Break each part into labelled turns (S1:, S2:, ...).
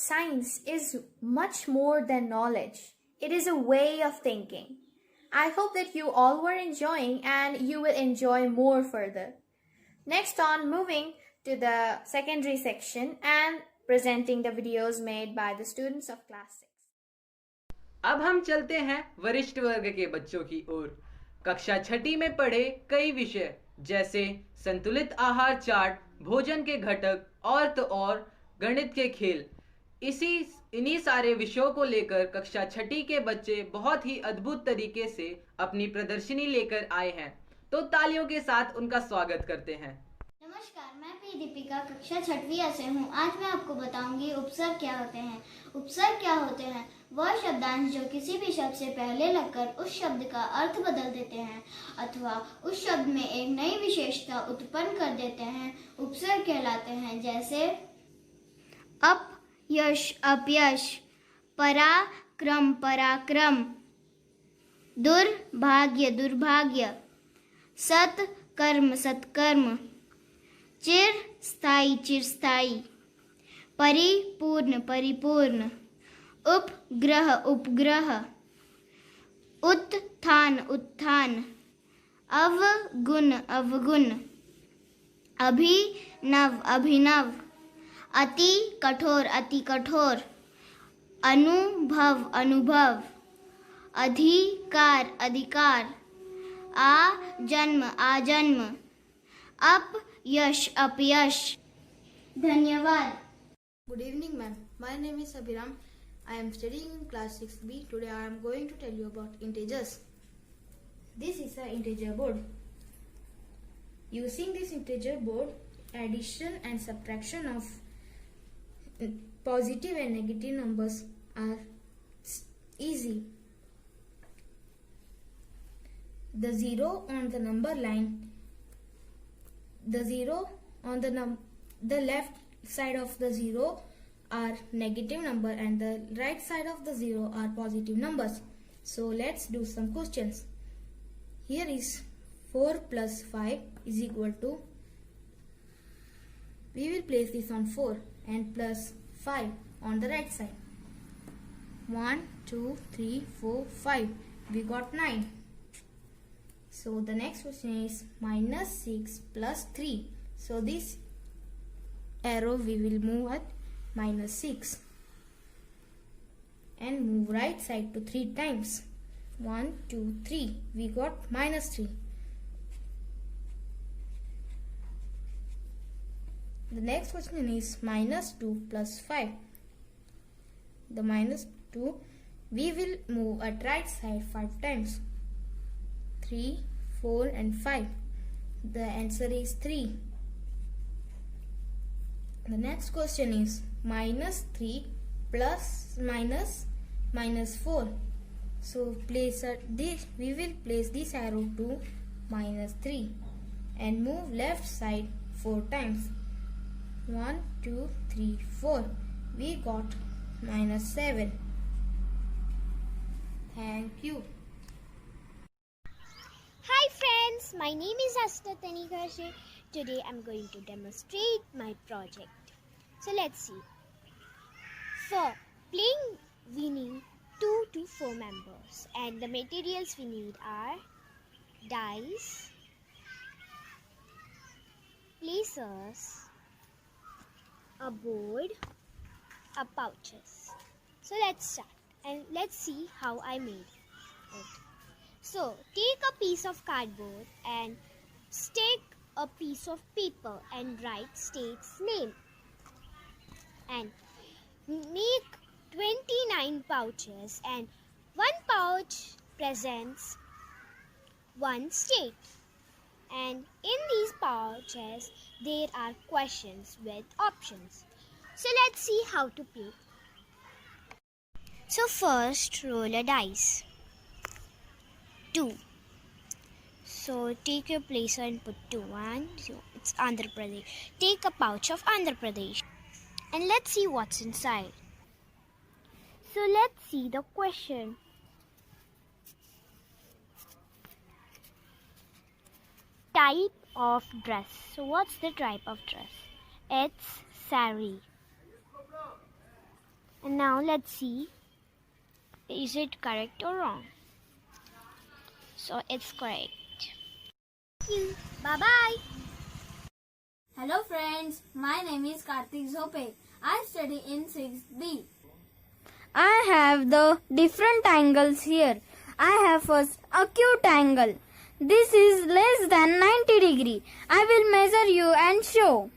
S1: science is much more than knowledge. It is a way of thinking. I hope that you all were enjoying and you will enjoy more further. Next on, moving to the secondary section and presenting the videos made by the students of class 6.
S2: अब हम चलते हैं वरिष्ठ वर्ग के बच्चों की ओर। कक्षा छठी में पढ़े कई विषय जैसे संतुलित आहार चार्ट, भोजन के घटक और तो और गणित के खेल, इन्हीं सारे विषयों को लेकर कक्षा छठी के बच्चे बहुत ही अद्भुत तरीके से अपनी प्रदर्शनी लेकर आए हैं। तो तालियों के साथ उनका स्वागत करते हैं।
S3: नमस्कार, मैं पी दीपिका कक्षा छठवीं से हूँ। आज मैं आपको बताऊंगी उपसर्ग क्या होते हैं। उपसर्ग क्या होते हैं? वह शब्दांश जो किसी भी शब्द से पहले लगकर उस शब्द का अर्थ बदल देते हैं अथवा उस शब्द में एक नई विशेषता उत्पन्न कर देते हैं, उपसर्ग कहलाते हैं। जैसे अप यश अपयश, पराक्रम पराक्रम, दुर्भाग्य दुर्भाग्य, सत्कर्म सत्कर्म, चिरस्थायी चिरस्थायी, परिपूर्ण परिपूर्ण, उपग्रह उपग्रह, उत्थान उत्थान, अवगुण अवगुण, अभिनव अभिनव, अति कठोर, अनुभव अनुभव, अधिकार अधिकार, आजन्म आजन्म, अपयश अपयश। धन्यवाद।
S4: Good evening, ma'am. My name is Abhiram. I am studying in class 6B. Today I am going to tell you about integers. This is an integer board. Using this integer board, addition and subtraction of positive and negative numbers are easy. The zero on the number line, the zero on the left side of the zero are negative number and the right side of the zero are positive numbers. So let's do some questions. Here is 4 plus 5 is equal to, we will place this on 4 and plus 5 on the right side. 1, 2, 3, 4, 5. We got 9. So the next question is minus 6 plus 3. So this arrow we will move at minus 6 and move right side to 3 times. 1, 2, 3. We got minus 3. The next question is minus 2 plus 5. The minus 2 we will move at right side 5 times. 3, 4 and 5. The answer is 3. The next question is minus 3 plus minus 4. So we will place this arrow to minus 3 and move left side 4 times. 1, 2, 3, 4. We got minus 7. Thank you.
S5: Hi friends, my name is Asta Tanikashe. Today I'm going to demonstrate my project. So let's see. For playing we need 2 to 4 members and the materials we need are dice, placers, a board, a pouches. So let's start and let's see how I made it. So take a piece of cardboard and stick a piece of paper and write state's name and make 29 pouches and one pouch presents one state, and in these pouches there are questions with options. So let's see how to play. So first roll a dice. 2. So take your placer and put 2. 1. So it's Andhra Pradesh. Take a pouch of Andhra Pradesh and let's see what's inside. So let's see the question. Type of dress. So what's the type of dress? It's sari. And now let's see, is it correct or wrong? So it's correct. Thank you. Bye bye.
S4: Hello friends, my name is Karthik Zope. I study in 6B. I have the different angles here. I have first acute angle. This is less than 90 degree. I will measure you and show.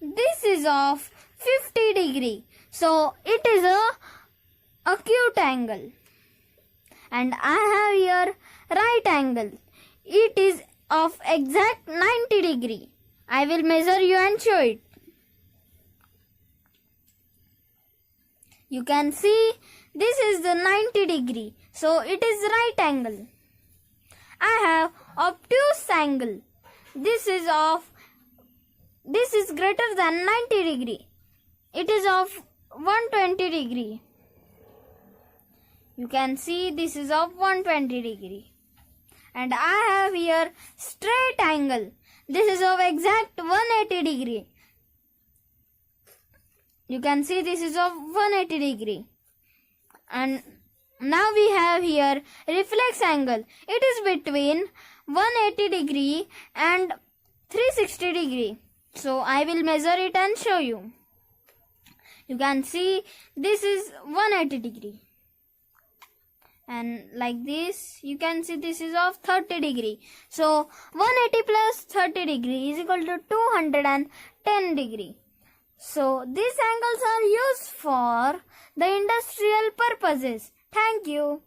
S4: This is of 50 degree. So it is a acute angle. And I have here right angle. It is of exact 90 degree. I will measure you and show it. You can see this is the 90 degree. So it is right angle. I have obtuse angle. This is greater than 90 degree. It is of 120 degree. You can see this is of 120 degree. And I have here straight angle. This is of exact 180 degree. You can see this is of 180 degree. And now we have here reflex angle. It is between 180 degree and 360 degree. So I will measure it and show you. You can see this is 180 degree. And like this, you can see this is of 30 degree. So 180 plus 30 degree is equal to 210 degree. So these angles are used for the industrial purposes. Thank you.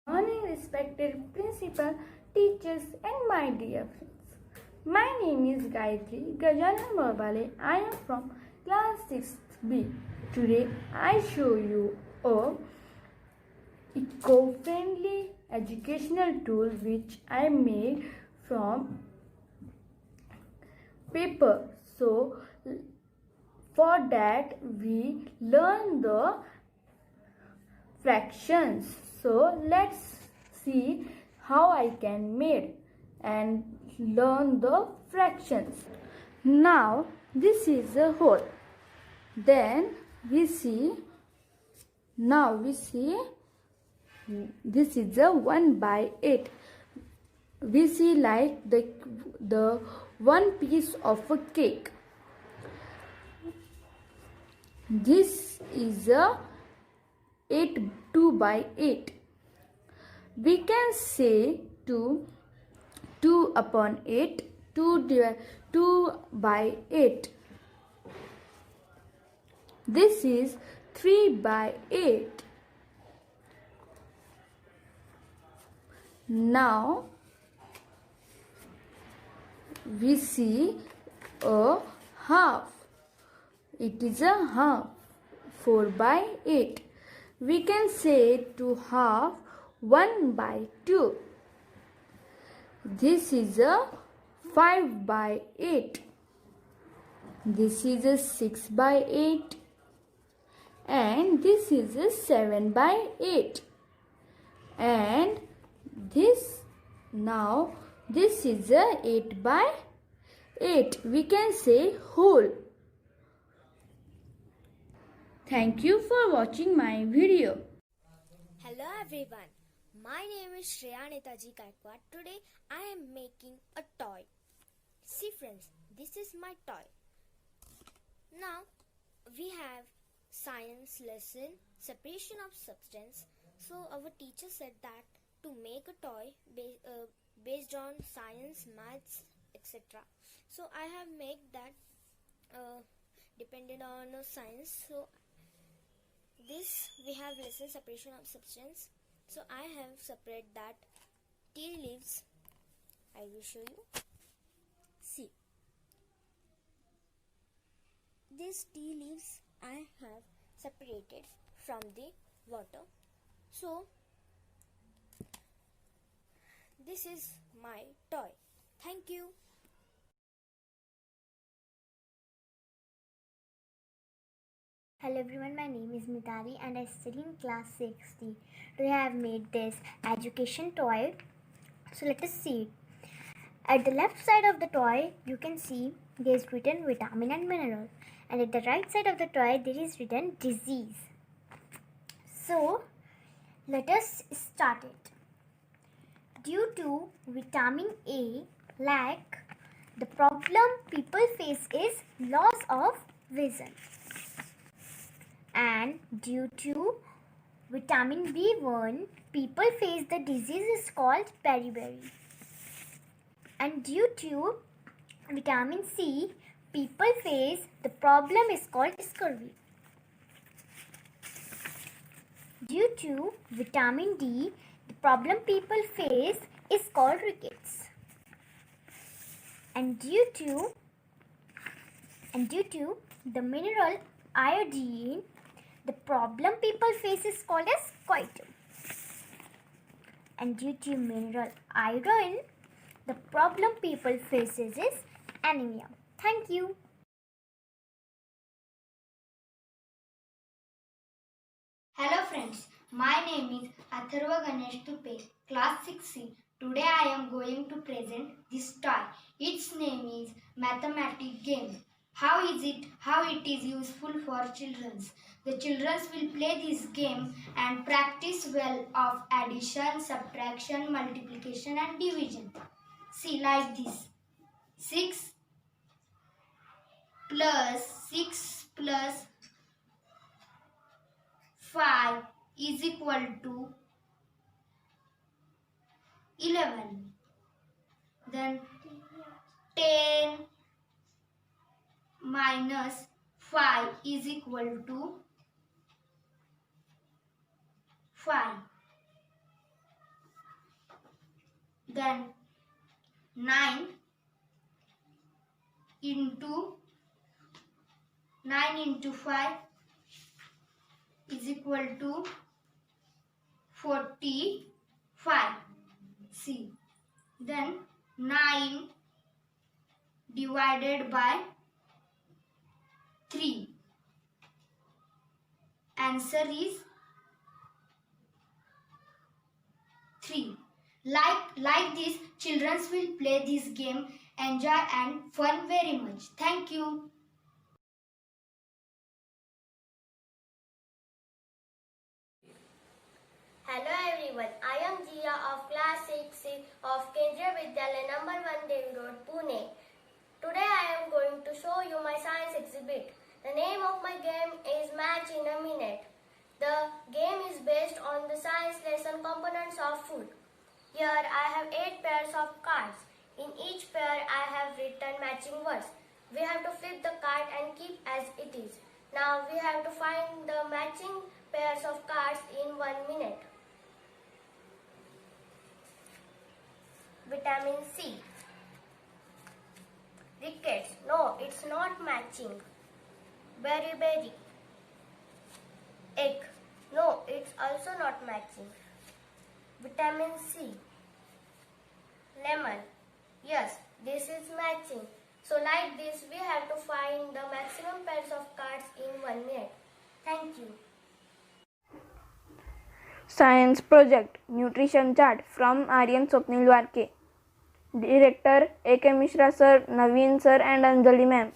S6: Morning, respected principal, teachers, and my dear friends. My name is Gayatri Gajanan Morbale. I am from class 6B. Today I show you a eco-friendly educational tool which I made from paper. So for that we learn the fractions. So let's see how I can make and learn the fractions. Now this is a whole. Then we see this is a 1/8. We see like the one piece of a cake. This is a 2/8. We can say 2/8, 2/8. This is 3/8. Now we see a half. It is a half. 4/8. We can say to half 1/2. This is a 5/8. This is a 6/8. And this is a 7/8. And this is a 8/8. We can say whole. Thank you for watching my video.
S5: Hello everyone. My name is Shreya Netaji Gaikwad. Today I am making a toy. See friends, this is my toy. Now we have science lesson, separation of substance. So our teacher said that to make a toy based on science, maths, etc. So I have made that depended on science. So this we have lesson separation of substance. So I have separated that tea leaves. I will show you. See, these tea leaves I have separated from the water. So this is my toy. Thank you.
S7: Hello everyone, my name is Mitali and I study in class 6D. Today I have made this education toy. So let us see it. At the left side of the toy, you can see there is written vitamin and mineral. and at the right side of the toy there is written disease. So let us start it. Due to vitamin A lack, the problem people face is loss of vision. And due to vitamin B1, people face the disease is called beriberi. And due to vitamin C, people face the problem is called scurvy. Due to vitamin D, the problem people face is called rickets. And due to the mineral iodine, the problem people face is called as coitum. And due to mineral iodine, the problem people faces is anemia. Thank you.
S3: Hello friends, my name is Atharva Ganesh Tupe, class 6C. Today I am going to present this toy. Its name is Mathematic Game. How it is useful for children. The children will play this game and practice well of addition, subtraction, multiplication and division. See like this. 6 plus 5 is equal to 11. Then 10 minus 5 is equal to 5. Then 9 into 5 is equal to 45. See. Then 9 divided by 3. Answer is 3. Like this, children will play this game, enjoy and fun very much. Thank you.
S8: Hello everyone, I am Jia of class 6C of Kendriya Vidyalaya number 1 Devi Road, Pune. Today I am going to show you my science exhibit. The name of my game is Match in a Minute. The game is based on the science lesson components of food. Here I have 8 pairs of cards. In each pair I have written matching words. We have to flip the card and keep as it is. Now we have to find the matching pairs of cards in 1 minute. Vitamin C. Rickets. No, it's not matching. Beriberi. Egg. No, it's also not matching. Vitamin C. Lemon. Yes, this is matching. So like this, we have to find the maximum pairs of cards in 1 minute. Thank you.
S6: Science project nutrition chart from Aryan Swapnil Dwarke. Director A.K. Mishra sir, Naveen sir and Anjali ma'am.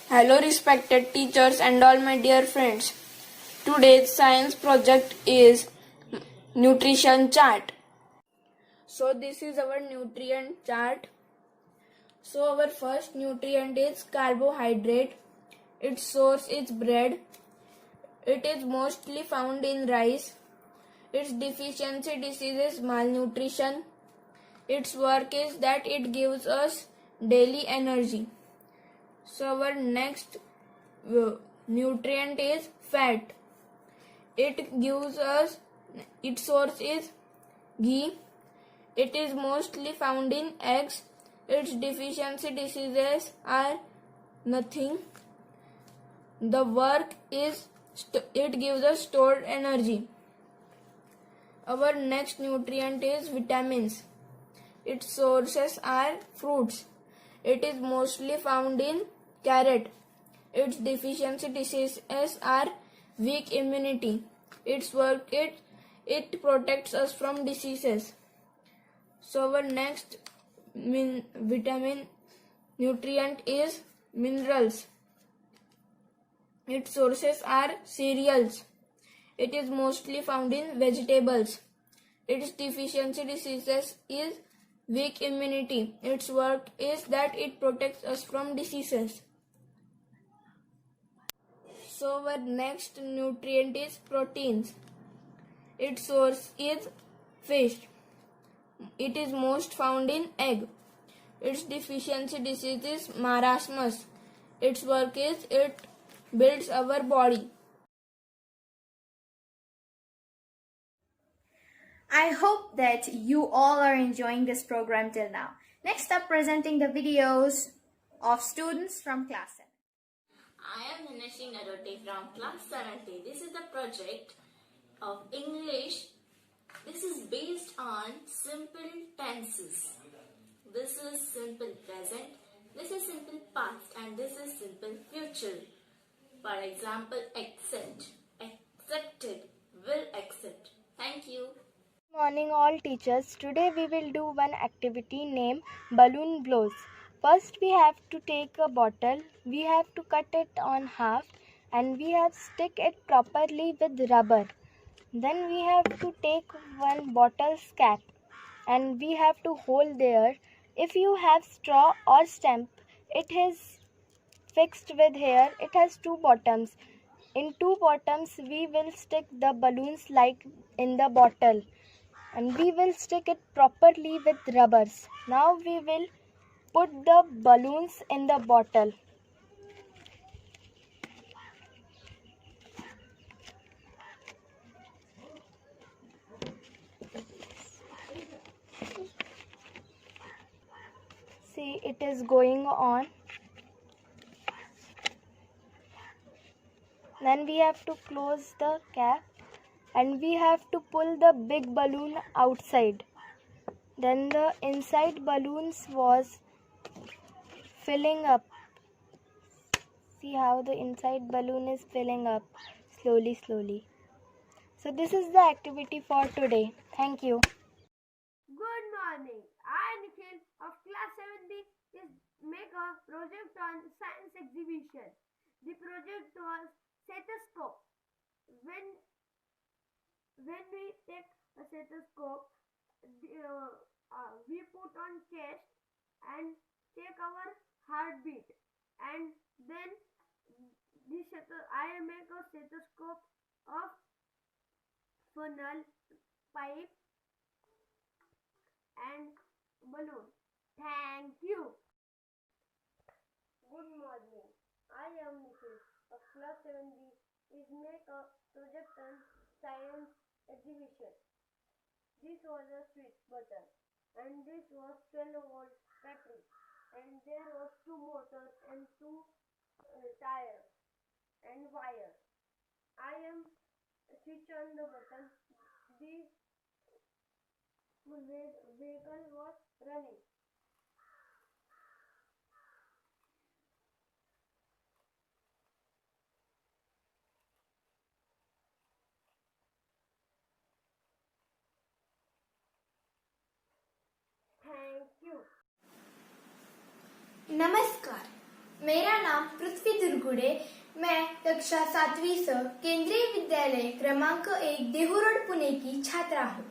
S9: Hello respected teachers and all my dear friends. Today's science project is nutrition chart. So this is our nutrient chart. So our first nutrient is carbohydrate. Its source is bread. It is mostly found in rice. Its deficiency disease is malnutrition. Its work is that it gives us daily energy. So our next nutrient is fat. It gives us, its source is ghee. It is mostly found in eggs. Its deficiency diseases are nothing. The work is, it gives us stored energy. Our next nutrient is vitamins. Its sources are fruits. It is mostly found in carrot. Its deficiency diseases are weak immunity. Its work it protects us from diseases. So our next vitamin nutrient is minerals. Its sources are cereals. It is mostly found in vegetables. Its deficiency diseases is weak immunity. Its work is that it protects us from diseases. So our next nutrient is proteins. Its source is fish. It is most found in egg. Its deficiency disease is marasmus. Its work is it builds our body.
S1: I hope that you all are enjoying this program till now. Next up, presenting the videos of students from class 7.
S10: I am Dhanashri Narote from class 7T. This is the project of English. This is based on simple tenses. This is simple present, this is simple past, and this is simple future. For example, accept, accepted, will accept. Thank you.
S5: Good morning all teachers. Today we will do one activity named balloon blows. First we have to take a bottle, we have to cut it on half and we have stick it properly with rubber. Then we have to take one bottle's cap and we have to hold there. If you have straw or stamp, it is fixed with here. It has two bottoms. In two bottoms we will stick the balloons like in the bottle. And we will stick it properly with rubbers. Now we will put the balloons in the bottle. See, it is going on. Then we have to close the cap. And we have to pull the big balloon outside. Then the inside balloons was filling up. See how the inside balloon is filling up slowly. So this is the activity for today. Thank you.
S11: Good morning. I, Nikhil of class 7B, is make a project on science exhibition. The project was stethoscope. When we take a stethoscope, we put on chest and take our heartbeat, and then I make a stethoscope of funnel, pipe and balloon. Thank you. Good morning. I am Nikhil of class 7B. Is make a project on science exhibition. This was a switch button and this was 12-volt battery, and there was two motors and two tires and wire. I am switch on the button. The vehicle was running. Thank you.
S4: नमस्कार, मेरा नाम पृथ्वी दुर्गुड़े। मैं कक्षा 7वीं से केंद्रीय विद्यालय क्रमांक 1 Dehu road Pune की छात्रा हूँ।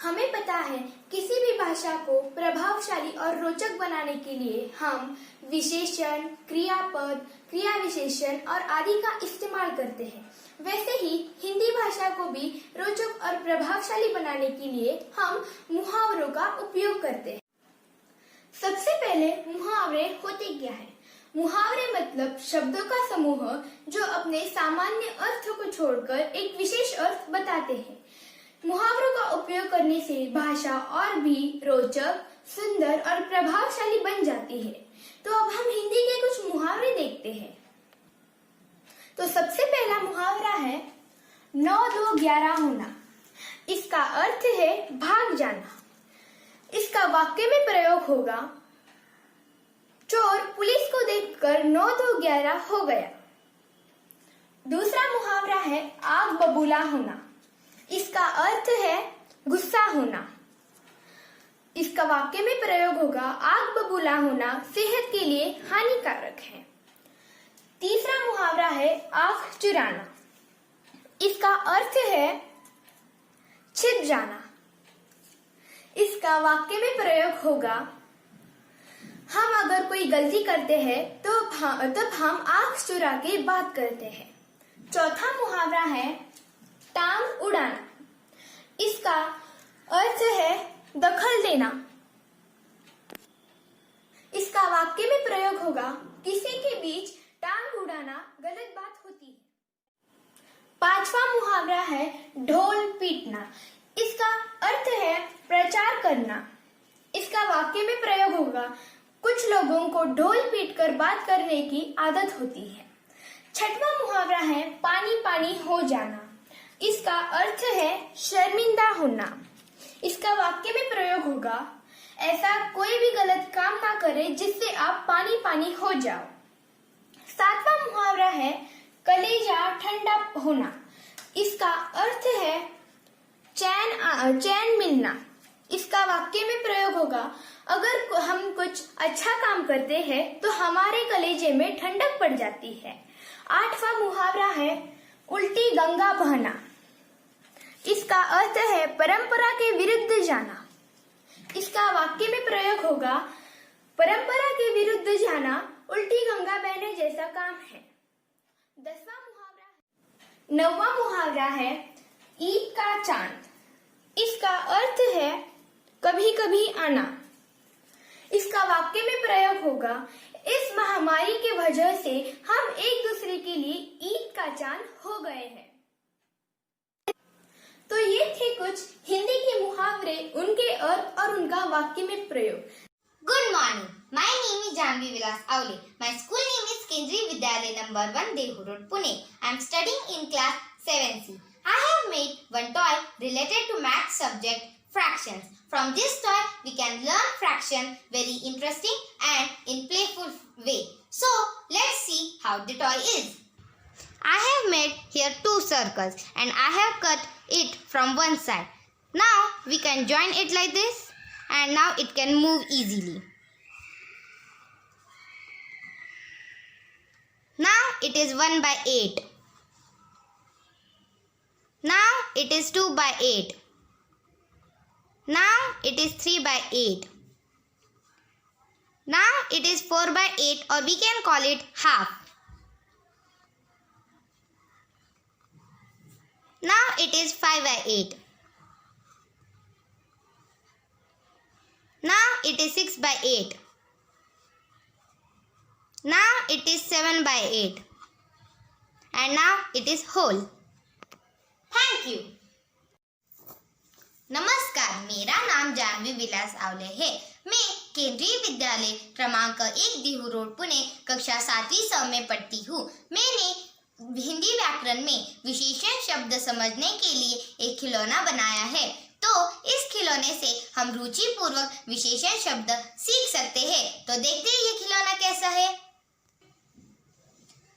S4: हमें पता है किसी भी भाषा को प्रभावशाली और रोचक बनाने के लिए हम विशेषण, क्रियापद, क्रिया विशेषण और आदि का इस्तेमाल करते हैं। वैसे ही हिंदी भाषा को भी रोचक और प्रभावशाली बनाने के लिए हम मुहावरों का उपयोग करते हैं। सबसे पहले मुहावरे होते क्या है? मुहावरे मतलब शब्दों का समूह जो अपने सामान्य अर्थ को छोड़कर एक विशेष अर्थ बताते हैं। मुहावरों का उपयोग करने से भाषा और भी रोचक, सुंदर और प्रभावशाली बन जाती है। तो अब हम हिंदी के कुछ मुहावरे देखते हैं। तो सबसे पहला मुहावरा है 9 2 11 होना। इसका अर्थ है भाग जाना। इसका वाक्य में प्रयोग होगा, चोर पुलिस को देखकर 9 2 11 हो गया। दूसरा मुहावरा है आग बबूला होना। इसका अर्थ है गुस्सा होना। इसका वाक्य में प्रयोग होगा, आग बबूला होना सेहत के लिए हानिकारक है।
S1: तीसरा मुहावरा है आंख चुराना। इसका अर्थ है छिप जाना। इसका वाक्य में प्रयोग होगा, हम अगर कोई गलती करते हैं तो तब हम आंख चुरा के बात करते हैं। चौथा मुहावरा है टांग उड़ाना। इसका अर्थ है दखल देना। इसका वाक्य में प्रयोग होगा, किसी के बीच टांग उड़ाना गलत बात होती है। पांचवा मुहावरा है ढोल पीटना। इसका अर्थ है प्रचार करना। इसका वाक्य में प्रयोग होगा, कुछ लोगों को ढोल पीटकर बात करने की आदत होती है। छठवां मुहावरा है पानी पानी हो जाना। इसका अर्थ है शर्मिंदा होना। इसका वाक्य में प्रयोग होगा, ऐसा कोई भी गलत काम ना करे जिससे आप पानी पानी हो जाओ। सातवां मुहावरा है कलेजा ठंडा होना। इसका अर्थ है चैन मिलना। इसका वाक्य में प्रयोग होगा, अगर हम कुछ अच्छा काम करते हैं तो हमारे कलेजे में ठंडक पड़ जाती है। आठवां मुहावरा है उल्टी गंगा बहना। इसका अर्थ है परंपरा के विरुद्ध जाना। इसका वाक्य में प्रयोग होगा, परंपरा के विरुद्ध जाना उल्टी गंगा बहने जैसा काम है। नौवां मुहावरा है ईद का चांद। इसका अर्थ है कभी कभी आना। इसका वाक्य में प्रयोग होगा, इस महामारी की वजह से हम एक दूसरे के लिए ईद का चांद हो गए हैं। तो ये थे कुछ हिंदी के मुहावरे, उनके अर्थ और उनका वाक्य में प्रयोग।
S12: Good morning. My name is Janvi Vilas Aule. My school name is Kendriya Vidyalaya number 1 Dehu Road, Pune. I am studying in class 7C. I have made one toy related to math subject fractions. From this toy, we can learn fraction very interesting and in playful way. So, let's see how the toy is. I have made here 2 circles and I have cut it from one side. Now, we can join it like this. And now it can move easily. Now it is 1 by 8. Now it is 2 by 8. Now it is 3 by 8. Now it is 4 by 8, or we can call it half. Now it is 5 by 8. Now it is 6 by 8. Now it is 7 by 8. And now it is whole. Thank you. नमस्कार, मेरा नाम जानवी विलास आवले है। मैं केंद्रीय विद्यालय क्रमांक 1 Dehu road Pune कक्षा 7वीं स में पढ़ती हूँ। मैंने हिंदी व्याकरण में विशेषण शब्द समझने के लिए एक खिलौना बनाया है। तो इस खिलौने से हम रुचि पूर्वक विशेषण शब्द सीख सकते हैं। तो देखते हैं ये खिलौना कैसा है।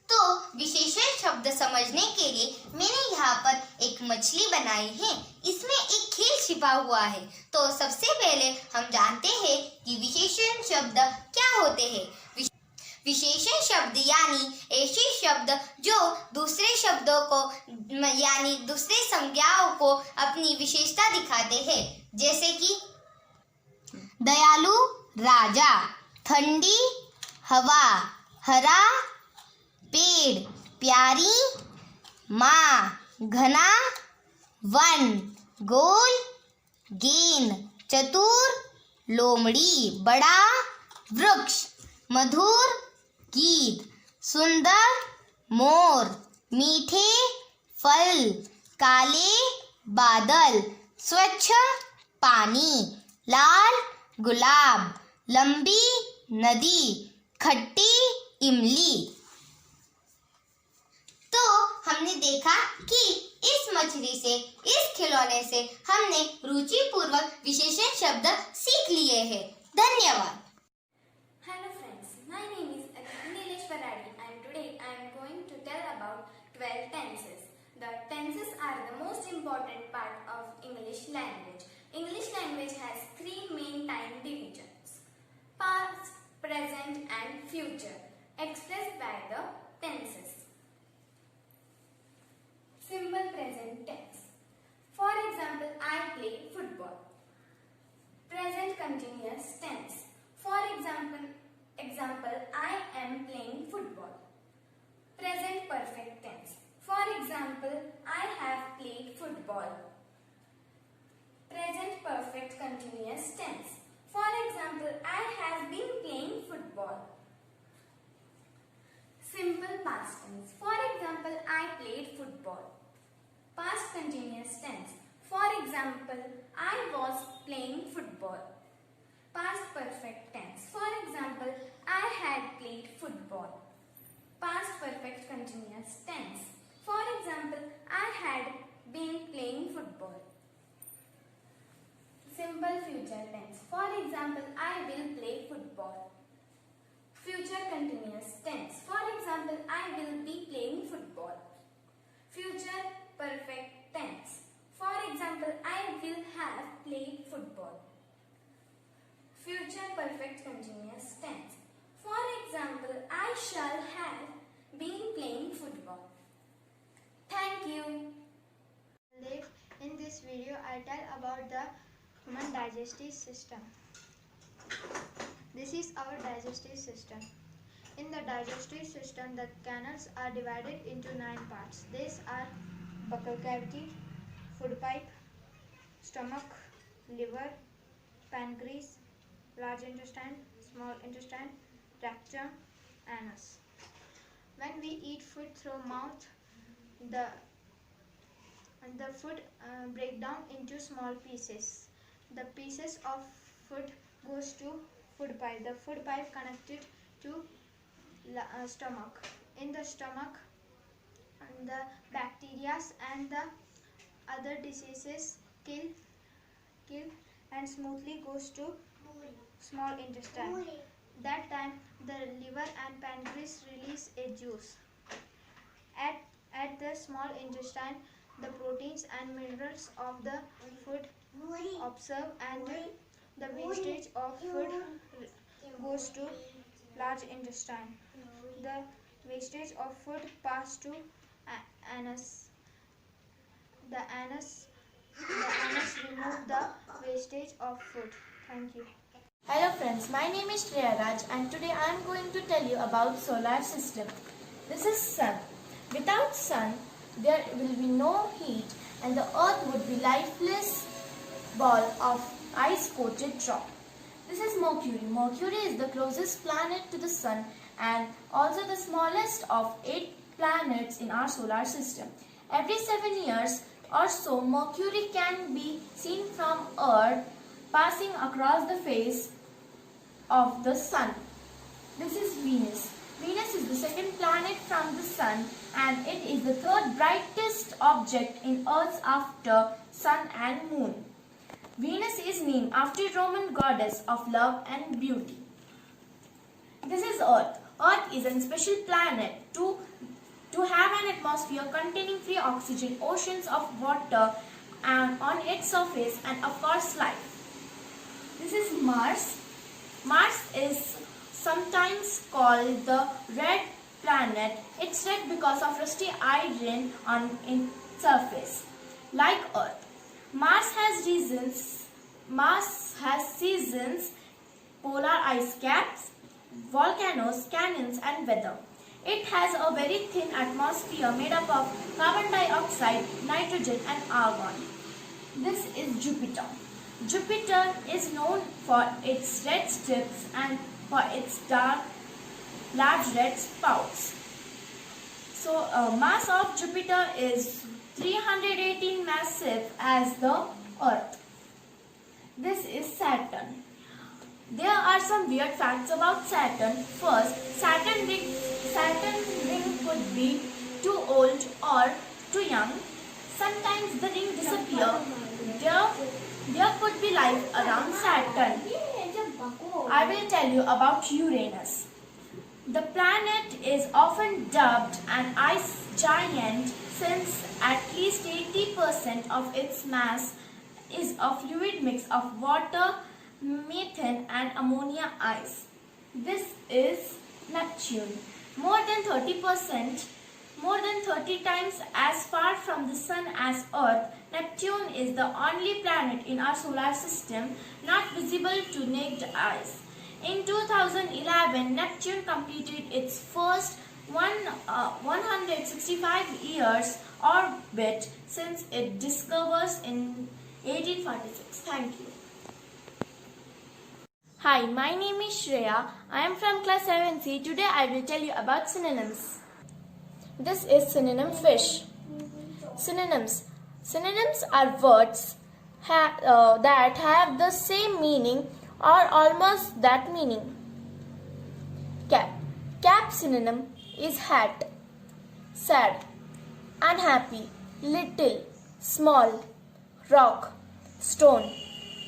S12: तो विशेषण शब्द समझने के लिए मैंने यहाँ पर एक मछली बनाई है। इसमें एक खेल छिपा हुआ है। तो सबसे पहले हम जानते हैं कि विशेषण शब्द क्या होते हैं। विशेषण शब्द यानी ऐसे शब्द जो दूसरे शब्दों को यानी दूसरे संज्ञाओं को अपनी विशेषता दिखाते हैं। जैसे कि दयालु राजा, ठंडी हवा, हरा पेड़, प्यारी माँ, घना वन, गोल गेंद, चतुर लोमड़ी, बड़ा वृक्ष, मधुर गीत, सुंदर मोर, मीठे फल, काले बादल, स्वच्छ पानी, लाल गुलाब, लंबी नदी, खट्टी इमली। तो हमने देखा कि इस मछली से, इस खिलौने से हमने रुचि पूर्वक विशेषण शब्द सीख लिए हैं। धन्यवाद।
S13: Hello friends, my name is Nilesh Paradi and today I am going to tell about 12 tenses. The tenses are the most important part of English language. English language has 3 main time divisions: past, present and future, expressed by the tenses. Simple present tense. For example, I play football. Present continuous tense. For example, I am playing football. Present perfect tense. For example, I have played football. Present perfect continuous tense. For example, I have been playing football. Simple past tense. For example, I played football. Past continuous tense. For example, I was playing football. Past perfect tense. For example, I had played football. Past perfect continuous tense. For example, I had been playing football. Simple future tense. For example, I will play football. Future continuous tense. For example, I will be playing football. Future perfect tense. For example, I will have played football. Future perfect continuous tense. For example, I shall have been playing football. Thank you.
S14: In this video, I tell about the human digestive system. This is our digestive system. In the digestive system, the canals are divided into 9 parts. These are buccal cavity, food pipe, stomach, liver, pancreas, large intestine, small intestine, rectum, anus. When we eat food through mouth, the food break down into small pieces. The pieces of food goes to food pipe. The food pipe connected to stomach. In the stomach, the bacteria and the other diseases kill and smoothly goes to small intestine. That time the liver and pancreas release a juice. At the small intestine, the proteins and minerals of the food absorb and the wastage of food goes to large intestine. The wastage of food pass to anus. The anus remove the wastage of food. Thank you.
S15: Hello friends, my name is Shreya Raj and today I am going to tell you about solar system. This is sun. Without sun, there will be no heat and the earth would be lifeless ball of ice-coated rock. This is Mercury. Mercury is the closest planet to the sun and also the smallest of 8 planets in our solar system. Every 7 years or so, Mercury can be seen from Earth passing across the face of the sun. This is Venus. Venus is the second planet from the sun and it is the third brightest object in Earth after sun and moon. Venus is named after Roman goddess of love and beauty. This is Earth. Earth is a special planet to have an atmosphere containing free oxygen, oceans of water and on its surface and of course life. This is Mars. Mars is sometimes called the red planet. It's red because of rusty iron on its surface. Like Earth, Mars has seasons, polar ice caps, volcanoes, canyons and weather. It has a very thin atmosphere made up of carbon dioxide, nitrogen and argon. This is Jupiter. Jupiter is known for its red tips and for its large red spouts. So, mass of Jupiter is 318 massive as the Earth. This is Saturn. There are some weird facts about Saturn. First, Saturn ring could be too old or too young. Sometimes the ring disappears. There could be life around Saturn. I will tell you about Uranus. The planet is often dubbed an ice giant since at least 80% of its mass is a fluid mix of water, methane and ammonia ice. This is Neptune. more than 30%, more than 30 times as far from the Sun as Earth. Neptune is the only planet in our solar system not visible to naked eyes. In 2011, Neptune completed its first 165 years orbit since its discovery in 1846. Thank you. Hi, my name is Shreya. I am from class 7C. Today I will tell you about synonyms. This is synonym fish. Synonyms. Synonyms are words that have the same meaning or almost that meaning. Cap. Cap synonym is hat. Sad, unhappy, little, small, rock, stone,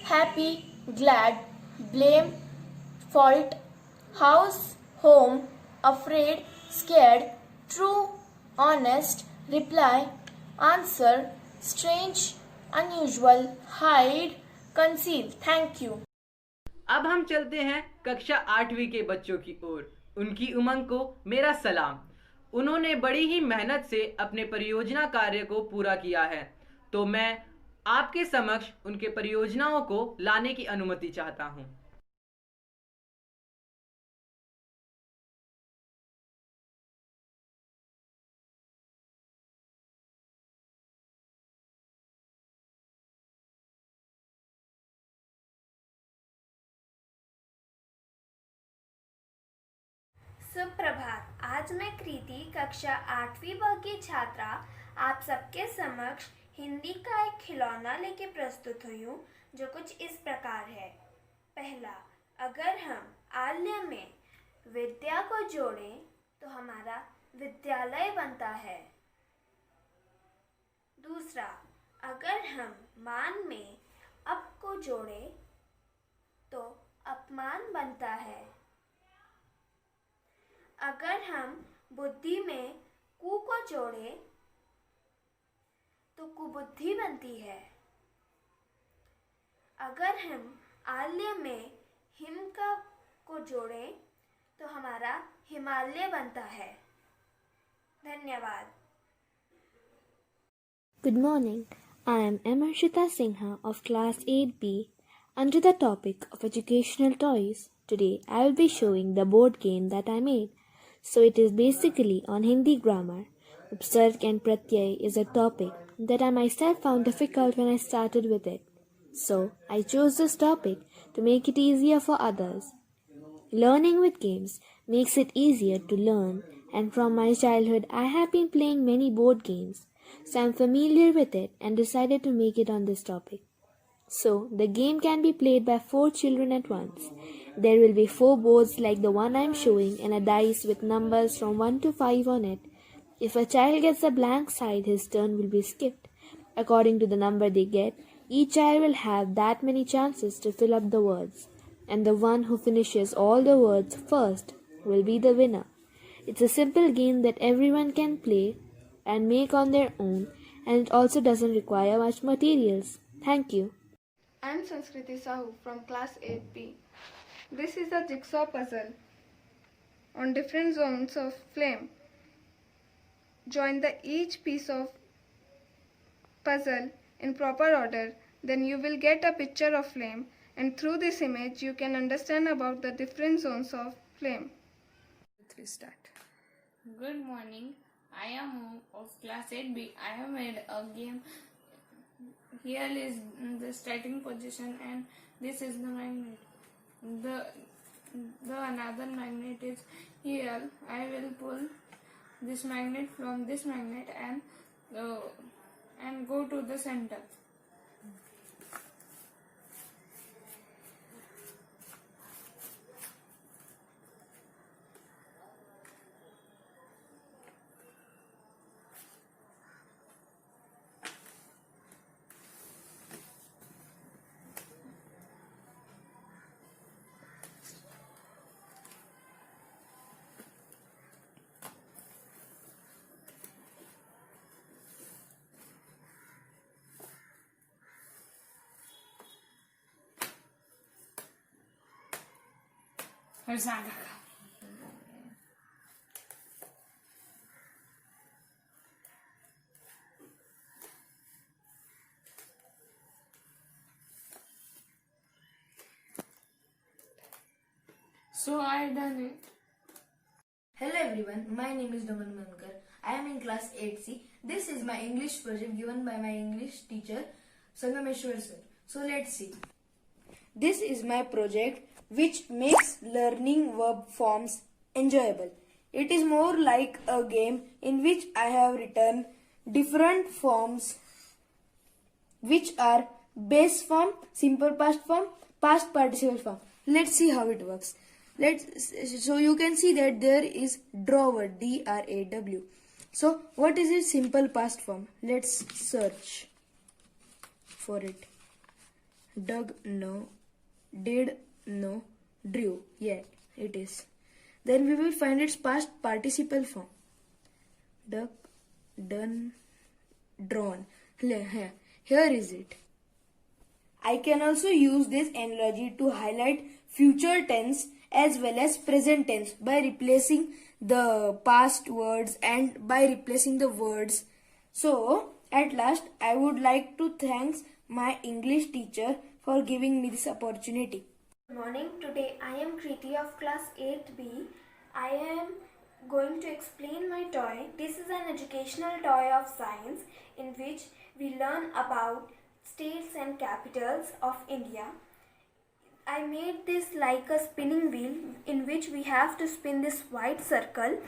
S15: happy, glad, blame, fault, house, home, afraid, scared, true, honest, reply, answer, strange, unusual, hide, conceal. Thank you.
S2: अब हम चलते हैं कक्षा 8वीं के बच्चों की ओर। उनकी उमंग को मेरा सलाम। उन्होंने बड़ी ही मेहनत से अपने परियोजना कार्य को पूरा किया है, तो मैं आपके समक्ष उनके परियोजनाओं को लाने की अनुमति चाहता हूं।
S13: सुप्रभात। आज मैं कृति कक्षा 8वीं ब की छात्रा आप सबके समक्ष हिंदी का एक खिलौना लेके प्रस्तुत हुई हूँ जो कुछ इस प्रकार है। पहला, अगर हम आल्य में विद्या को जोड़ें तो हमारा विद्यालय बनता है। दूसरा, अगर हम मान में अप को जोड़ें तो अपमान बनता है। अगर हम बुद्धि में कु को जोड़ें तो कुबुद्धि बनती है। अगर हम आल्य में हिम को जोड़ें तो हमारा हिमालय बनता है। धन्यवाद।
S16: Good morning. I am Amarshita Singha of class 8B. Under the topic of educational toys, today I will be showing the board game that I made. So it is basically on Hindi grammar. Upsarg and Pratyay is a topic that I myself found difficult when I started with it. So I chose this topic to make it easier for others. Learning with games makes it easier to learn, and from my childhood I have been playing many board games. So I am familiar with it and decided to make it on this topic. So the game can be played by 4 children at once. There will be 4 boards like the one I am showing and a dice with numbers from 1 to 5 on it. If a child gets a blank side, his turn will be skipped. According to the number they get, each child will have that many chances to fill up the words. And the one who finishes all the words first will be the winner. It's a simple game that everyone can play and make on their own, and it also doesn't require much materials. Thank you.
S17: I am Sanskriti Sahu from class 8B. This is a jigsaw puzzle on different zones of flame. Join each piece of puzzle in proper order, then you will get a picture of flame, and through this image you can understand about the different zones of flame.
S9: Start. Good morning. I am of class 8B. I have made a game. Here is the starting position and this is the magnet. The another magnet is here. I will pull this magnet from this magnet and go to the center.
S15: So I done it.
S4: Hello everyone, my name is Naman Mankar. I am in class 8C. This is my English project given by my English teacher Sangameshwar sir. So let's see. This is my project which makes learning verb forms enjoyable. It is more like a game in which I have written different forms which are base form, simple past form, past participle form. Let's see how it works. So you can see that there is drawer, D-R-A-W. So what is its simple past form? Let's search for it. Dug, no. Did, no. Drew, yeah, it is. Then we will find its past participle form. Dug, done, drawn. Here is it. I can also use this analogy to highlight future tense as well as present tense by replacing the past words and by replacing the words. So, at last, I would like to thank my English teacher for giving me this opportunity.
S18: Good morning. Today I am Kriti of class 8B. I am going to explain my toy. This is an educational toy of science in which we learn about states and capitals of India. I made this like a spinning wheel in which we have to spin this white circle,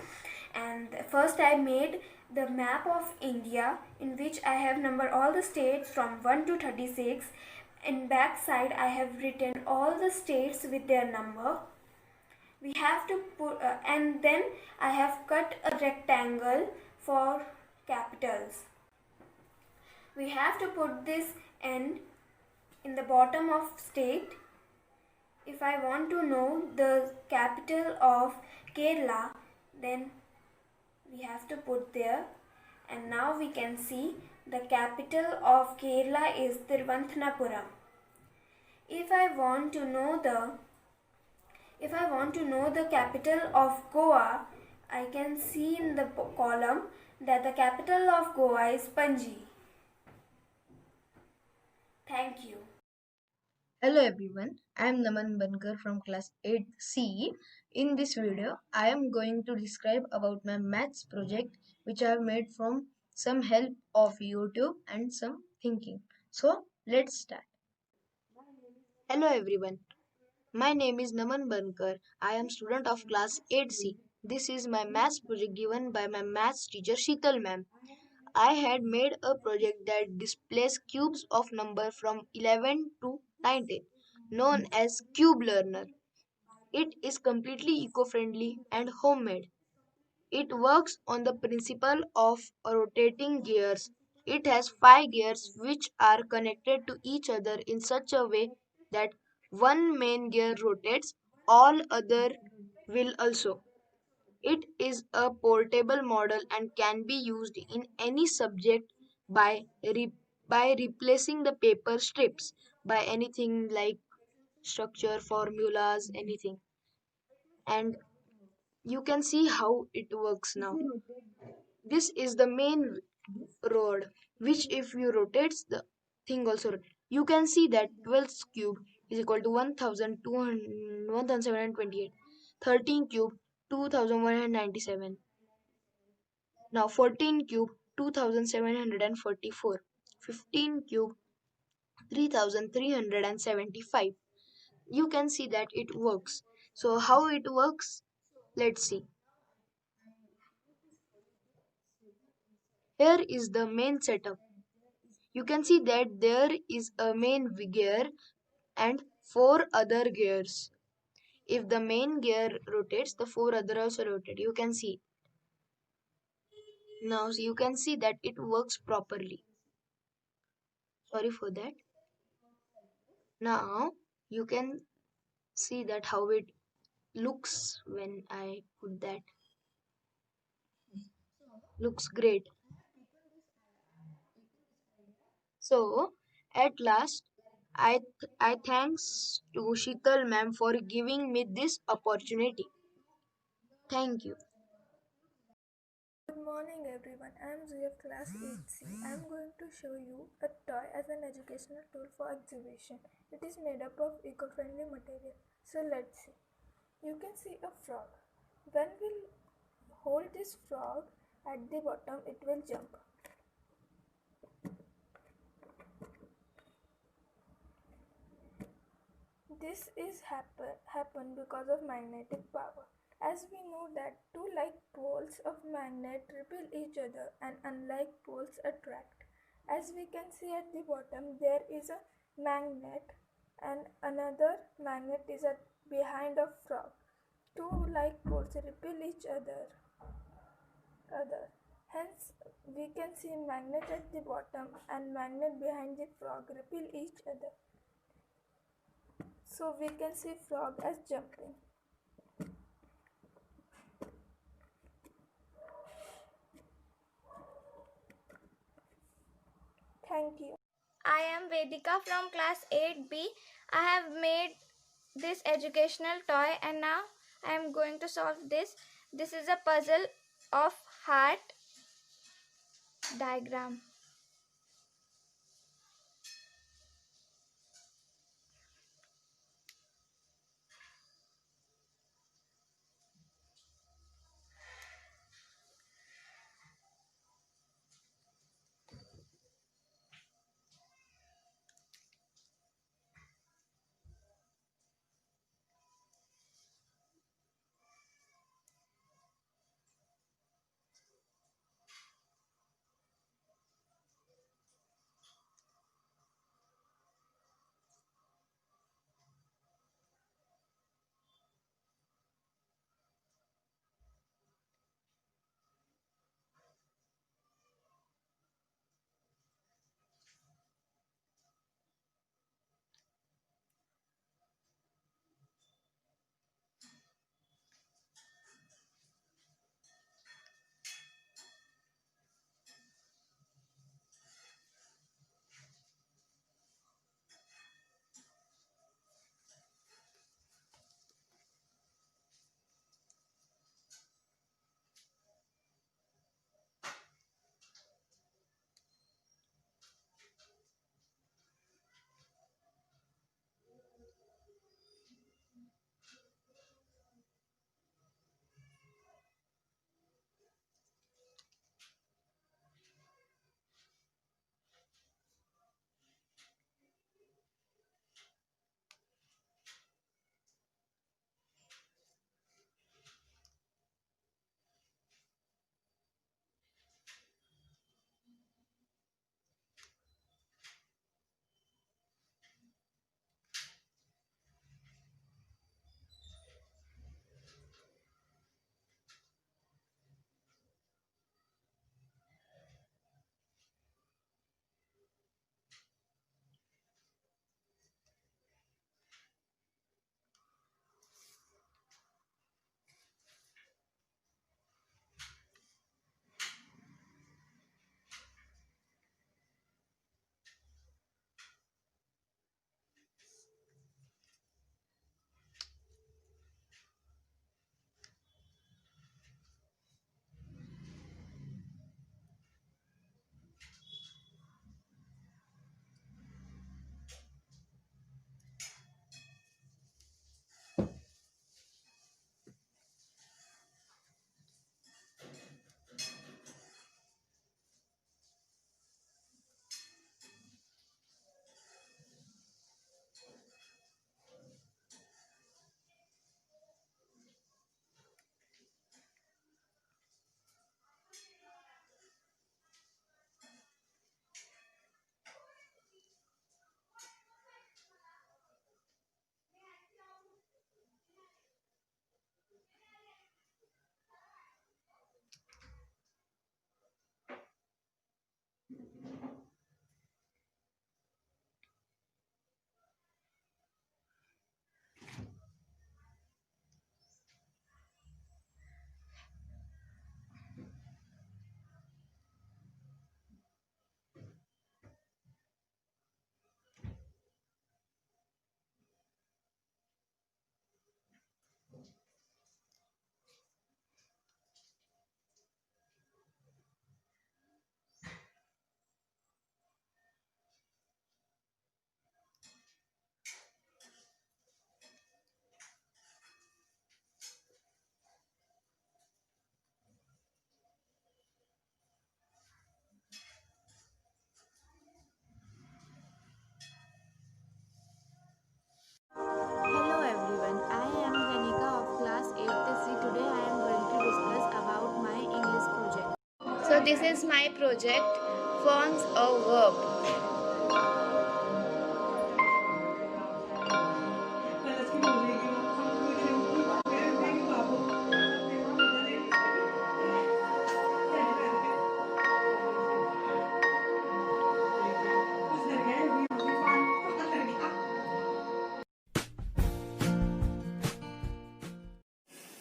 S18: and first I made the map of India in which I have numbered all the states from 1 to 36. In back side I have written all the states with their number. We have to put and then I have cut a rectangle for capitals. We have to put this N in the bottom of state. If I want to know the capital of Kerala, then we have to put there, and now we can see the capital of Kerala is Thiruvananthapuram. If I want to know the capital of Goa, I can see in the column that the capital of Goa is Panji. Thank you.
S4: Hello everyone, I am Naman Bankar from class 8C. In this video, I am going to describe about my maths project which I have made from some help of YouTube and some thinking. So, let's start. Hello everyone, my name is Naman Bankar. I am student of class 8C. This is my maths project given by my maths teacher Sheetal ma'am. I had made a project that displays cubes of number from 11 to 19, known as Cube Learner. It is completely eco-friendly and homemade. It works on the principle of rotating gears. It has 5 gears which are connected to each other in such a way that one main gear rotates, all other will also. It is a portable model and can be used in any subject by replacing the paper strips by anything like structure, formulas, anything. And you can see how it works now. This is the main rod, which if you rotates the thing also, you can see that 12 cube is equal to 1728. 13 cube 2197. Now 14 cube 2744. 15 cube 3375. You can see that it works. So how it works? Let's see. Here is the main setup. You can see that there is a main gear and 4 other gears. If the main gear rotates, the 4 other also rotate. You can see. Now you can see that it works properly. Sorry for that. Now you can see that how it looks when I put that. Looks great. So at last I thanks to Sheetal ma'am for giving me this opportunity. Thank you.
S19: Good morning everyone, I am Zee of class 8C. I am going to show you a toy as an educational tool for exhibition. It is made up of eco-friendly material. So let's see. You can see a frog. When we hold this frog at the bottom, it will jump. This is happen because of magnetic power. As we know that two like poles of magnet repel each other and unlike poles attract. As we can see at the bottom, there is a magnet and another magnet is behind a frog. Two like poles repel each other. Hence, we can see magnet at the bottom and magnet behind the frog repel each other. So we can see frog as jumping. Thank you.
S18: I am Vedika from class 8B. I have made this educational toy and now I am going to solve this. This is a puzzle of heart diagram.
S15: this is my project, forms a verb.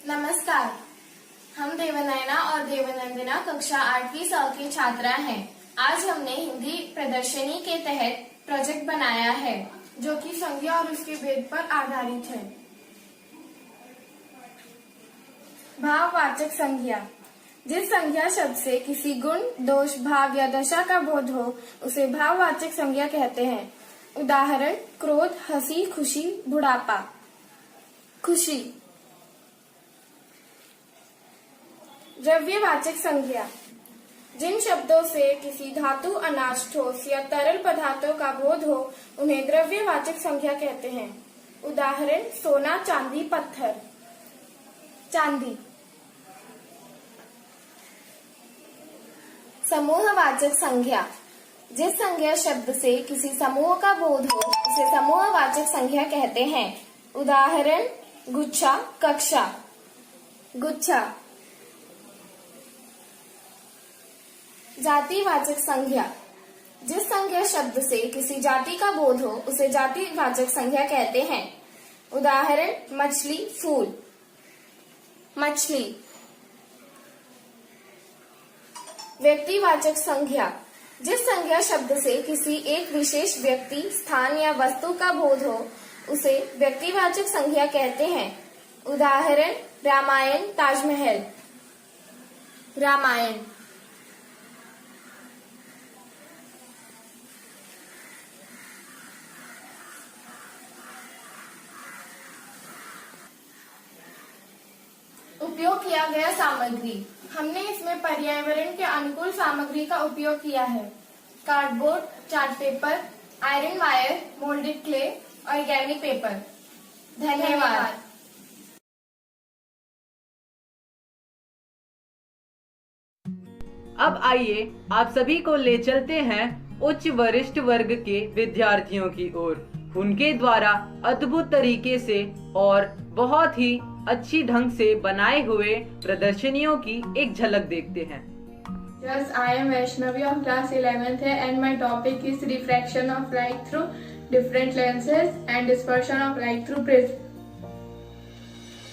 S4: नमस्कार, हम देवनयना और देवनंदना कक्षा 8वीं स की छात्रा हैं। आज हमने हिंदी प्रदर्शनी के तहत प्रोजेक्ट बनाया है जो कि संज्ञा और उसके भेद पर आधारित है। भाववाचक संज्ञा। जिस संज्ञा शब्द से किसी गुण, दोष, भाव या दशा का बोध हो उसे भाववाचक संज्ञा कहते हैं। उदाहरण: क्रोध, हंसी, खुशी, बुढ़ापा। खुशी। द्रव्यवाचक संज्ञा। जिन शब्दों से किसी धातु, अनाज, ठोस या तरल पदार्थों का बोध हो उन्हें द्रव्यवाचक संज्ञा कहते हैं। उदाहरण: सोना, चांदी, पत्थर। चांदी। समूहवाचक संज्ञा। जिस संज्ञा शब्द से किसी समूह का बोध हो उसे समूहवाचक संज्ञा कहते हैं। उदाहरण: गुच्छा, कक्षा। गुच्छा। जातिवाचक संज्ञा। जिस संज्ञा शब्द से किसी जाति का बोध हो उसे जातिवाचक संज्ञा कहते हैं। उदाहरण: मछली, फूल। मछली। व्यक्तिवाचक संज्ञा। जिस संज्ञा शब्द से किसी एक विशेष व्यक्ति, स्थान या वस्तु का बोध हो उसे व्यक्तिवाचक संज्ञा कहते हैं। उदाहरण: रामायण, ताजमहल। रामायण। उपयोग किया गया सामग्री। हमने इसमें पर्यावरण के अनुकूल सामग्री का उपयोग किया है। Cardboard, chart paper, iron wire, moulded clay, organic paper. धन्यवाद।
S2: अब आइए आप सभी को ले चलते हैं उच्च वरिष्ठ वर्ग के विद्यार्थियों की ओर। उनके द्वारा अद्भुत तरीके से और बहुत ही अच्छी ढंग से बनाए हुए प्रदर्शनियों की एक झलक देखते हैं।
S20: Yes, I am Vaishnavi of class 11th and my topic is refraction of light through different lenses and dispersion of light through prism.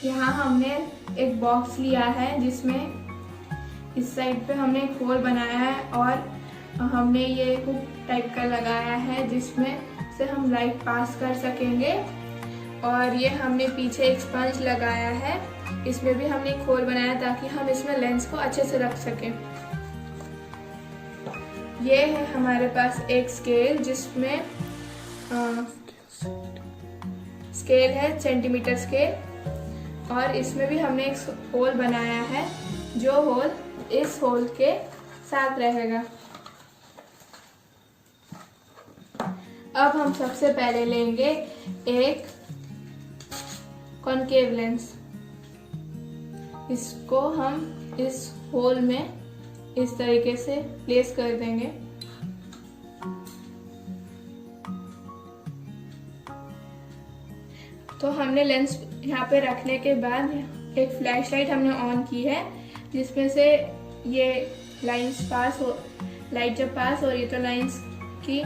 S20: यहाँ हमने एक बॉक्स लिया है जिसमें इस साइड पे हमने एक होल बनाया है और हमने ये हुक टाइप का लगाया है जिसमें से हम लाइट पास कर सकेंगे। और ये हमने पीछे एक स्पंज लगाया है, इसमें भी हमने एक होल बनाया ताकि हम इसमें लेंस को अच्छे से रख सकें। ये है हमारे पास एक स्केल जिसमें स्केल है सेंटीमीटर स्केल और इसमें भी हमने एक होल बनाया है जो होल इस होल के साथ रहेगा। अब हम सबसे पहले लेंगे एक कॉनकेव लेंस। इसको हम इस होल में इस तरीके से प्लेस कर देंगे। तो हमने लेंस यहाँ पे रखने के बाद एक फ्लैशलाइट हमने ऑन की है जिसमें से ये लाइंस पास हो, लाइट जब पास हो रही है तो लाइंस की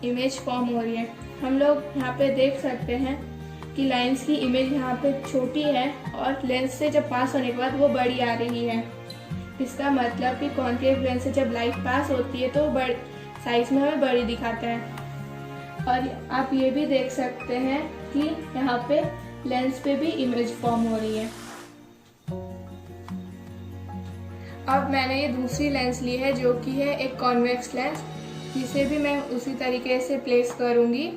S20: इमेज फॉर्म हो रही है। हम लोग यहाँ पे देख सकते हैं कि लाइंस की इमेज यहाँ पे छोटी है और लेंस से जब पास होने के बाद वो बड़ी आ रही है। इसका मतलब कि कॉनकेव लेंस से जब लाइट पास होती है तो बड़ साइज में हमें बड़ी दिखाता है। और आप ये भी देख सकते हैं कि यहाँ पे लेंस पे भी इमेज फॉर्म हो रही है। अब मैंने ये दूसरी लेंस ली है जो कि है एक कॉन्वेक्स लेंस, जिसे भी मैं उसी तरीके से प्लेस करूंगी।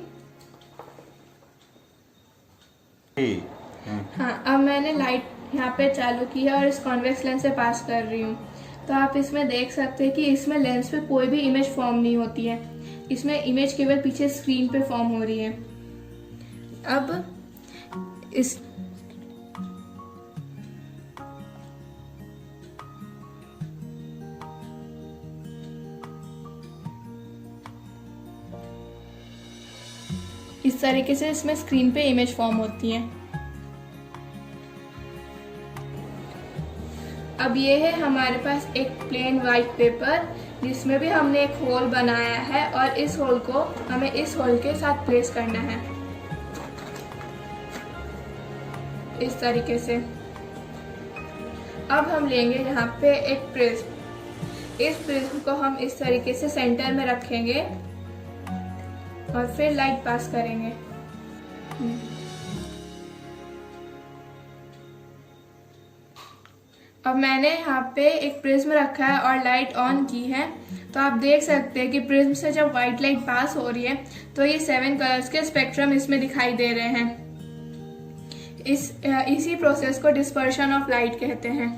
S20: हाँ, अब मैंने लाइट यहाँ पे चालू की है और इस कॉन्वेक्स लेंस से पास कर रही हूँ। तो आप इसमें देख सकते हैं कि इसमें लेंस पे कोई भी इमेज फॉर्म नहीं होती है, इसमें इमेज केवल पीछे स्क्रीन पे फॉर्म हो रही है। अब इस इस तरीके से इसमें स्क्रीन पे इमेज फॉर्म होती है। अब ये है हमारे पास एक प्लेन वाइट पेपर जिसमें भी हमने एक होल बनाया है और इस होल को हमें इस होल के साथ प्लेस करना है इस तरीके से। अब हम लेंगे यहाँ पे एक प्रिज्म। इस प्रिज्म को हम इस तरीके से सेंटर में रखेंगे और फिर लाइट पास करेंगे। अब मैंने यहाँ पे एक प्रिज्म रखा है और लाइट ऑन की है, तो आप देख सकते हैं कि प्रिज्म से जब व्हाइट लाइट पास हो रही है तो ये 7 कलर्स के स्पेक्ट्रम इसमें दिखाई दे रहे हैं। इसी प्रोसेस को डिस्पर्शन ऑफ लाइट कहते हैं।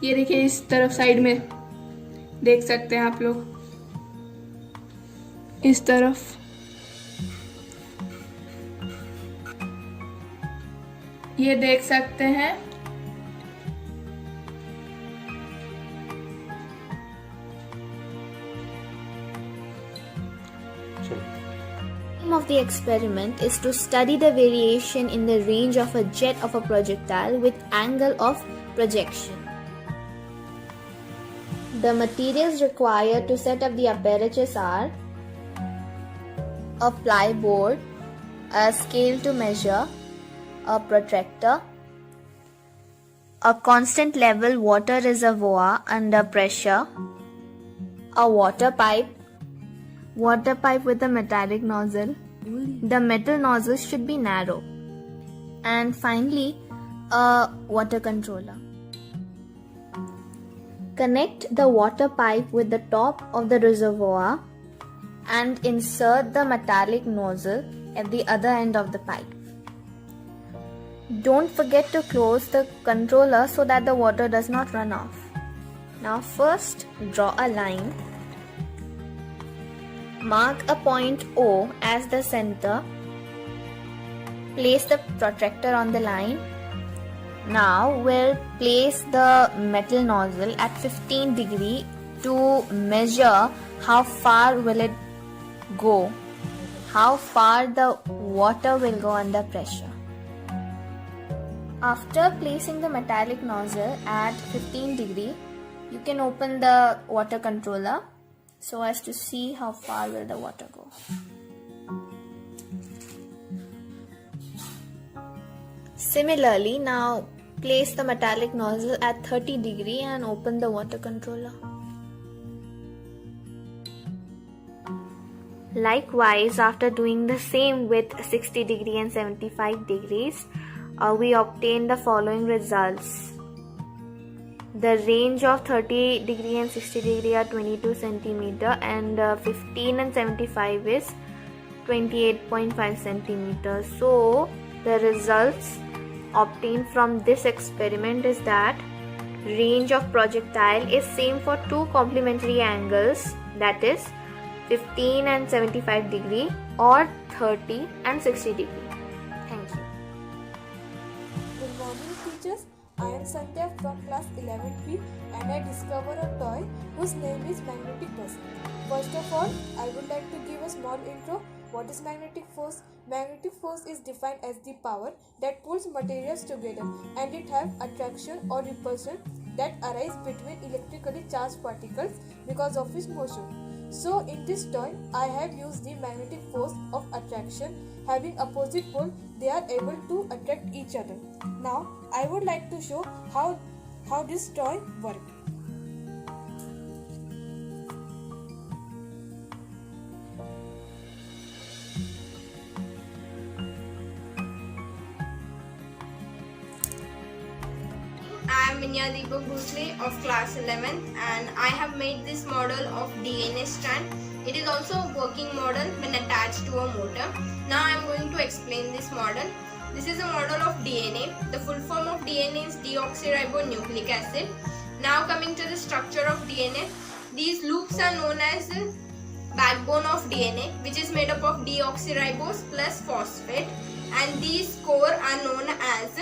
S20: ये देखिए इस तरफ साइड में देख सकते हैं आप लोग, इस तरफ ये देख सकते हैं।
S1: The aim of the experiment is to study the variation in the range of a jet of a projectile with angle of projection. The materials required to set up the apparatus are a ply board, a scale to measure, a protractor, a constant level water reservoir under pressure, a water pipe with a metallic nozzle. The metal nozzle should be narrow. And finally, a water controller. Connect the water pipe with the top of the reservoir and insert the metallic nozzle at the other end of the pipe. Don't forget to close the controller so that the water does not run off. Now first, draw a line. Mark a point O as the center. Place the protractor on the line. Now we'll place the metal nozzle at 15 degrees to measure how far will it go, how far the water will go under pressure. After placing the metallic nozzle at 15 degrees, you can open the water controller so as to see how far will the water go. Similarly, now place the metallic nozzle at 30 degrees and open the water controller. Likewise, after doing the same with 60 degrees and 75 degrees, we obtain the following results. The range of 30 degree and 60 degree are 22 centimeter and 15 and 75 is 28.5 centimeters. So the results obtained from this experiment is that range of projectile is same for two complementary angles, that is 15 and 75 degree or 30 and 60 degree. Thank you.
S21: Good morning teachers, I am Sandhya from class 11B and I discovered a toy whose name is magnetic bus. First of all, I would like to give a small intro. What is magnetic force? Magnetic force is defined as the power that pulls materials together and it has attraction or repulsion that arise between electrically charged particles because of its motion. So in this toy, I have used the magnetic force of attraction. Having opposite pole, they are able to attract each other. Now, I would like to show how this toy works.
S9: I am Vinya Deepak Bhusle of class 11th and I have made this model of DNA strand. It is also a working model when attached to a motor. Now I am going to explain this model. This is a model of DNA. The full form of DNA is deoxyribonucleic acid. Now coming to the structure of DNA. These loops are known as the backbone of DNA, which is made up of deoxyribose plus phosphate, and these core are known as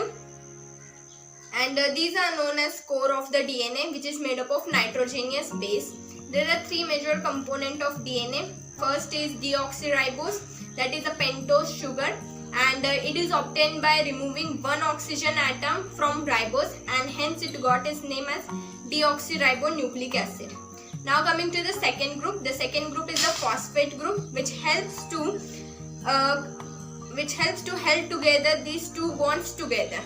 S9: these are known as core of the DNA, which is made up of nitrogenous base, There are three major components of DNA. First is deoxyribose, that is a pentose sugar, and it is obtained by removing one oxygen atom from ribose, and hence it got its name as deoxyribonucleic acid. Now coming to the second group. The second group is the phosphate group, which helps to held together these two bonds together.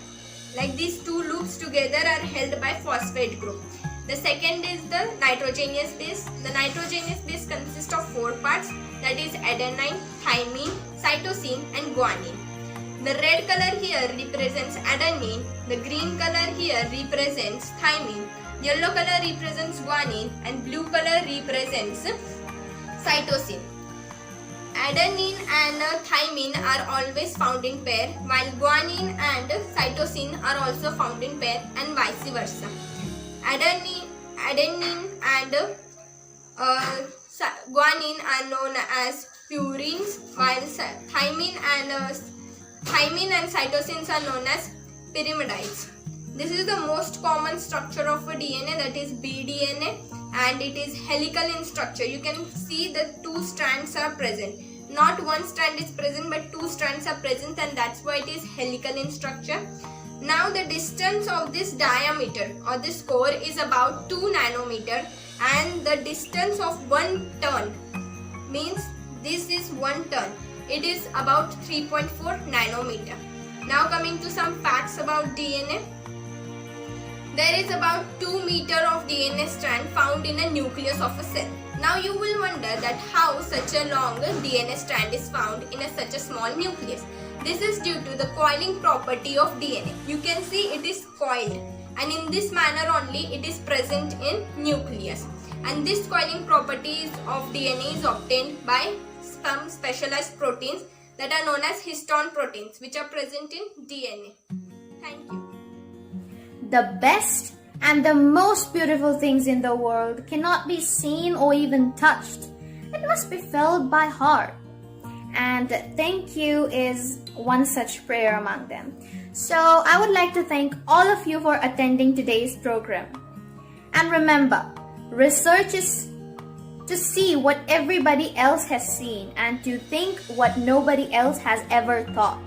S9: Like these two loops together are held by phosphate group. The second is the nitrogenous base. The nitrogenous base consists of 4 parts, that is adenine, thymine, cytosine and guanine. The red color here represents adenine, the green color here represents thymine, yellow color represents guanine and blue color represents cytosine. Adenine and thymine are always found in pair, while guanine and cytosine are also found in pair and vice versa. Adenine and guanine are known as purines, while thymine and cytosines are known as pyrimidides. This is the most common structure of a DNA, that is bDNA, and it is helical in structure. You can see the 2 strands are present. Not one strand is present, but 2 strands are present, and that's why it is helical in structure. Now the distance of this diameter or this core is about 2 nanometer, and the distance of 1 turn means this is 1 turn. It is about 3.4 nanometer. Now coming to some facts about DNA. There is about 2 meter of DNA strand found in a nucleus of a cell. Now you will wonder that how such a long DNA strand is found in such a small nucleus. This is due to the coiling property of DNA. You can see it is coiled, and in this manner only it is present in nucleus. And this coiling properties of DNA is obtained by some specialized proteins that are known as histone proteins, which are present in DNA. Thank you.
S1: The best and the most beautiful things in the world cannot be seen or even touched. It must be felt by heart. And thank you is one such prayer among them. So I would like to thank all of you for attending today's program. And remember, research is to see what everybody else has seen and to think what nobody else has ever thought.